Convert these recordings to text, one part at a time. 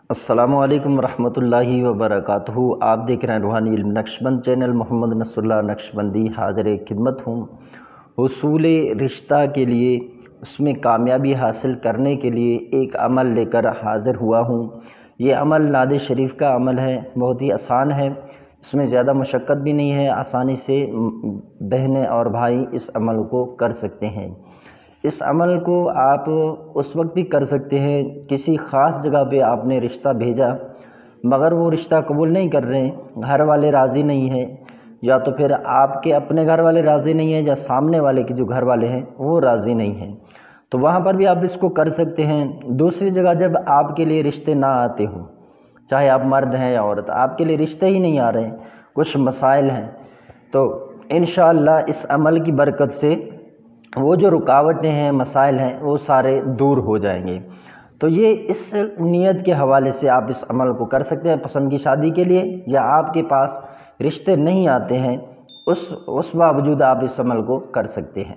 السلام علیکم ورحمۃ اللہ وبرکاتہ۔ آپ دیکھ رہے ہیں روحانی علم نقشبند چینل۔ محمد نصر اللہ نقشبندی حاضر خدمت ہوں۔ حصول رشتہ کے لیے، اس میں کامیابی حاصل کرنے کے لیے ایک عمل لے کر حاضر ہوا ہوں۔ یہ عمل ناد شریف کا عمل ہے، بہت ہی آسان ہے، اس میں زیادہ مشقت بھی نہیں ہے، آسانی سے بہنیں اور بھائی اس عمل کو کر سکتے ہیں۔ اس عمل کو آپ اس وقت بھی کر سکتے ہیں، کسی خاص جگہ پہ آپ نے رشتہ بھیجا مگر وہ رشتہ قبول نہیں کر رہے ہیں، گھر والے راضی نہیں ہیں، یا تو پھر آپ کے اپنے گھر والے راضی نہیں ہیں، یا سامنے والے کے جو گھر والے ہیں وہ راضی نہیں ہیں، تو وہاں پر بھی آپ اس کو کر سکتے ہیں۔ دوسری جگہ جب آپ کے لیے رشتے نہ آتے ہوں، چاہے آپ مرد ہیں یا عورت، آپ کے لیے رشتے ہی نہیں آ رہے ہیں، کچھ مسائل ہیں، تو انشاءاللہ اس عمل کی برکت سے وہ جو رکاوٹیں ہیں، مسائل ہیں، وہ سارے دور ہو جائیں گے۔ تو یہ اس نیت کے حوالے سے آپ اس عمل کو کر سکتے ہیں، پسند کی شادی کے لیے، یا آپ کے پاس رشتے نہیں آتے ہیں، اس باوجود آپ اس عمل کو کر سکتے ہیں۔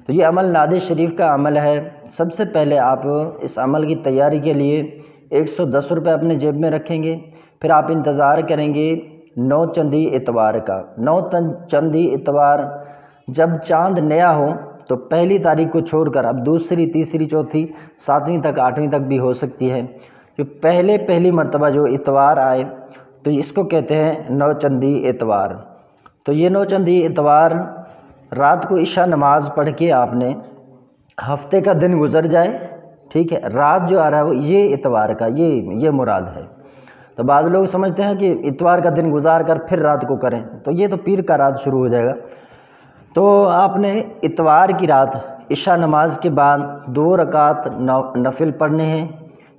تو یہ عمل ناد شریف کا عمل ہے۔ سب سے پہلے آپ اس عمل کی تیاری کے لیے 110 روپے اپنے جیب میں رکھیں گے، پھر آپ انتظار کریں گے 9 چندی اتوار کا۔ 9 چندی اتوار جب چاند نیا ہو تو پہلی تاریخ کو چھوڑ کر اب دوسری، تیسری، چوتھی، 7ویں تک، 8ویں تک بھی ہو سکتی ہے، جو پہلی مرتبہ جو اتوار آئے تو اس کو کہتے ہیں 9 چندی اتوار۔ تو یہ 9 چندی اتوار رات کو عشاء نماز پڑھ کے آپ نے، ہفتے کا دن گزر جائے، ٹھیک ہے، رات جو آ رہا ہے وہ یہ اتوار کا، یہ مراد ہے۔ تو بعض لوگ سمجھتے ہیں کہ اتوار کا دن گزار کر پھر رات کو کریں، تو یہ تو پیر کا رات شروع ہو جائے گا۔ تو آپ نے اتوار کی رات عشاء نماز کے بعد 2 رکعت نفل پڑھنے ہیں،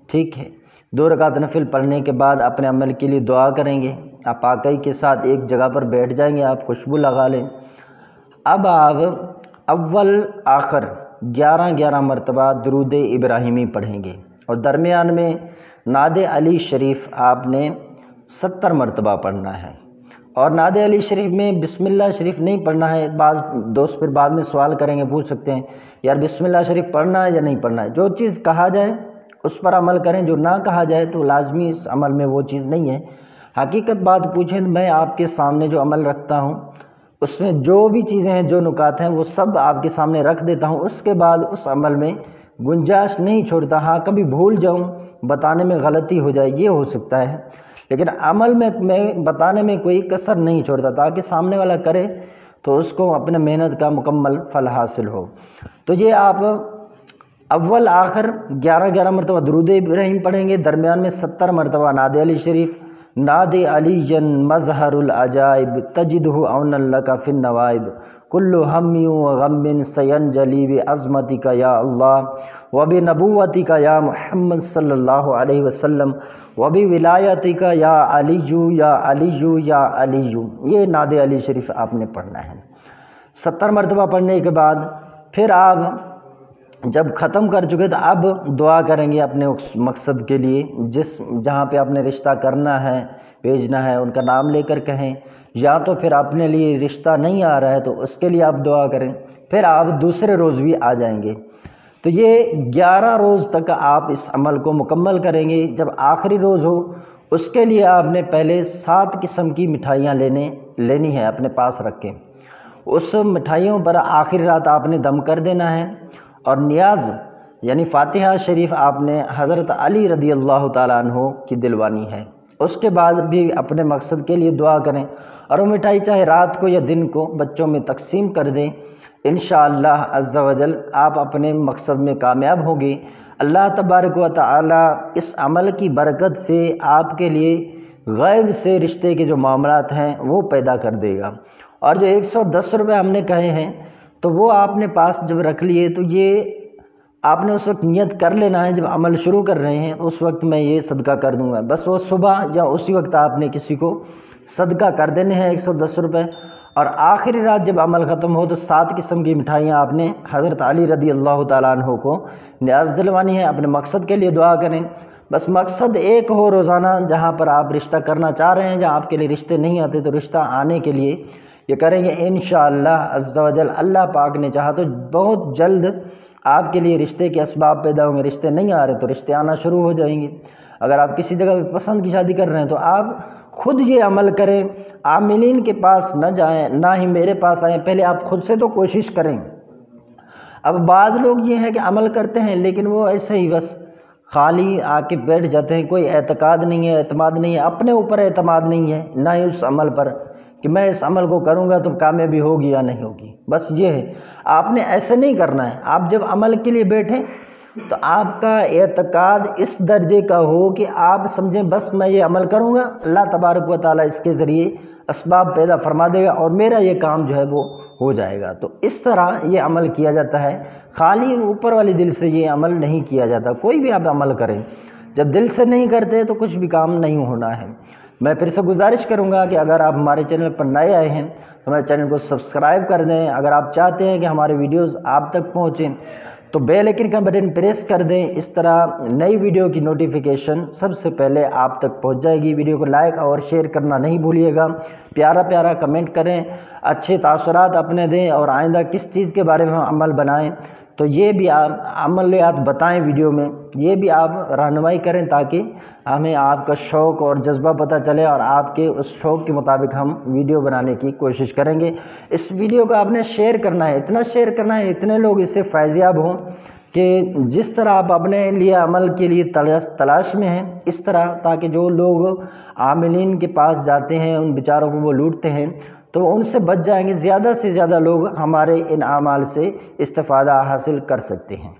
ٹھیک ہے، 2 رکعت نفل پڑھنے کے بعد اپنے عمل کے لیے دعا کریں گے۔ آپ پاکی کے ساتھ ایک جگہ پر بیٹھ جائیں گے، آپ خوشبو لگا لیں۔ اب آپ اول آخر 11 مرتبہ درود ابراہیمی پڑھیں گے، اور درمیان میں نعت علی شریف آپ نے 70 مرتبہ پڑھنا ہے۔ اور نعت علی شریف میں بسم اللہ شریف نہیں پڑھنا ہے۔ بعض دوست پھر بعد میں سوال کریں گے، پوچھ سکتے ہیں یار بسم اللہ شریف پڑھنا ہے یا نہیں پڑھنا ہے؟ جو چیز کہا جائے اس پر عمل کریں، جو نہ کہا جائے تو لازمی اس عمل میں وہ چیز نہیں ہے۔ حقیقت بات پوچھیں تو میں آپ کے سامنے جو عمل رکھتا ہوں اس میں جو بھی چیزیں ہیں، جو نکات ہیں، وہ سب آپ کے سامنے رکھ دیتا ہوں، اس کے بعد اس عمل میں گنجائش نہیں چھوڑتا۔ ہاں کبھی بھول جاؤں، بتانے میں غلطی ہو جائے، یہ ہو سکتا ہے، لیکن عمل میں بتانے میں کوئی کسر نہیں چھوڑتا، تاکہ سامنے والا کرے تو اس کو اپنے محنت کا مکمل پھل حاصل ہو۔ تو یہ آپ اول آخر 11 مرتبہ درود ابراہیم پڑھیں گے، درمیان میں 70 مرتبہ نعت علی شریف۔ نعت علی مظہر العجائب تجدہ عونا لک فی النوائب کل ہم و غم سینجلی بعظمتک یا اللہ وبنبوتک یا محمد صلی اللہ علیہ وسلم وبولایتک یا علی یا علی یا علی۔ یہ نعت علی شریف آپ نے پڑھنا ہے۔ 70 مرتبہ پڑھنے کے بعد پھر آپ جب ختم کر چکے تو اب دعا کریں گے اپنے مقصد کے لیے، جہاں پہ آپ نے رشتہ کرنا ہے، بھیجنا ہے، ان کا نام لے کر کہیں، یا تو پھر اپنے لیے رشتہ نہیں آ رہا ہے تو اس کے لیے آپ دعا کریں۔ پھر آپ دوسرے روز بھی آ جائیں گے۔ تو یہ 11 روز تک آپ اس عمل کو مکمل کریں گے۔ جب آخری روز ہو اس کے لیے آپ نے پہلے 7 قسم کی مٹھائیاں لینی ہے اپنے پاس رکھ کے، اس مٹھائیوں پر آخری رات آپ نے دم کر دینا ہے، اور نیاز یعنی فاتحہ شریف آپ نے حضرت علی رضی اللہ تعالیٰ عنہ کی دلوانی ہے۔ اس کے بعد بھی اپنے مقصد کے لیے دعا کریں، اور وہ مٹھائی چاہے رات کو یا دن کو بچوں میں تقسیم کر دیں۔ انشاءاللہ عز و جل آپ اپنے مقصد میں کامیاب ہوں گے۔ اللہ تبارک و تعالیٰ اس عمل کی برکت سے آپ کے لیے غیب سے رشتے کے جو معاملات ہیں وہ پیدا کر دے گا۔ اور جو 110 روپے ہم نے کہے ہیں تو وہ آپ نے پاس جب رکھ لیے تو یہ آپ نے اس وقت نیت کر لینا ہے، جب عمل شروع کر رہے ہیں اس وقت میں یہ صدقہ کر دوں گا، بس وہ صبح یا اسی وقت آپ نے کسی کو صدقہ کر دینے ہیں 110 روپے۔ اور آخری رات جب عمل ختم ہو تو 7 قسم کی مٹھائیاں آپ نے حضرت علی رضی اللہ تعالیٰ عنہ کو نیاز دلوانی ہے۔ اپنے مقصد کے لیے دعا کریں، بس مقصد ایک ہو روزانہ، جہاں پر آپ رشتہ کرنا چاہ رہے ہیں، جہاں آپ کے لیے رشتے نہیں آتے تو رشتہ آنے کے لیے یہ کریں گے انشاءاللہ عز و جل۔ اللہ پاک نے چاہا تو بہت جلد آپ کے لیے رشتے کے اسباب پیدا ہوں گے۔ رشتے نہیں آ رہے تو رشتے آنا شروع ہو جائیں گے۔ اگر آپ کسی جگہ پہ پسند کی شادی کر رہے ہیں تو آپ خود یہ عمل کریں، عاملین کے پاس نہ جائیں، نہ ہی میرے پاس آئیں، پہلے آپ خود سے تو کوشش کریں۔ اب بعض لوگ یہ ہیں کہ عمل کرتے ہیں لیکن وہ ایسے ہی بس خالی آ کے بیٹھ جاتے ہیں، کوئی اعتقاد نہیں ہے، اعتماد نہیں ہے، اپنے اوپر اعتماد نہیں ہے، نہ ہی اس عمل پر کہ میں اس عمل کو کروں گا تو کامیابی ہوگی یا نہیں ہوگی۔ بس یہ ہے، آپ نے ایسے نہیں کرنا ہے۔ آپ جب عمل کے لیے بیٹھیں تو آپ کا اعتقاد اس درجے کا ہو کہ آپ سمجھیں بس میں یہ عمل کروں گا، اللہ تبارک و تعالیٰ اس کے ذریعے اسباب پیدا فرما دے گا اور میرا یہ کام جو ہے وہ ہو جائے گا۔ تو اس طرح یہ عمل کیا جاتا ہے، خالی اوپر والے دل سے یہ عمل نہیں کیا جاتا۔ کوئی بھی آپ عمل کریں، جب دل سے نہیں کرتے تو کچھ بھی کام نہیں ہونا ہے۔ میں پھر سے گزارش کروں گا کہ اگر آپ ہمارے چینل پر نئے آئے ہیں تو ہمارے چینل کو سبسکرائب کر دیں۔ اگر آپ چاہتے ہیں کہ ہمارے ویڈیوز آپ تک پہنچیں تو بیل آئیکن کا بٹن پریس کر دیں، اس طرح نئی ویڈیو کی نوٹیفیکیشن سب سے پہلے آپ تک پہنچ جائے گی۔ ویڈیو کو لائک اور شیئر کرنا نہیں بھولیے گا، پیارا کمنٹ کریں، اچھے تاثرات اپنے دیں اور آئندہ کس چیز کے بارے میں ہم عمل بنائیں تو یہ بھی آپ عملیات بتائیں ویڈیو میں، یہ بھی آپ رہنمائی کریں تاکہ ہمیں آپ کا شوق اور جذبہ پتہ چلے اور آپ کے اس شوق کے مطابق ہم ویڈیو بنانے کی کوشش کریں گے۔ اس ویڈیو کو آپ نے شیئر کرنا ہے، اتنا شیئر کرنا ہے اتنے لوگ اس سے فیض یاب ہوں کہ جس طرح آپ اپنے لیے عمل کے لیے تلاش میں ہیں اس طرح، تاکہ جو لوگ عاملین کے پاس جاتے ہیں ان بیچاروں کو وہ لوٹتے ہیں تو ان سے بچ جائیں گے، زیادہ سے زیادہ لوگ ہمارے ان اعمال سے استفادہ حاصل کر سکتے ہیں۔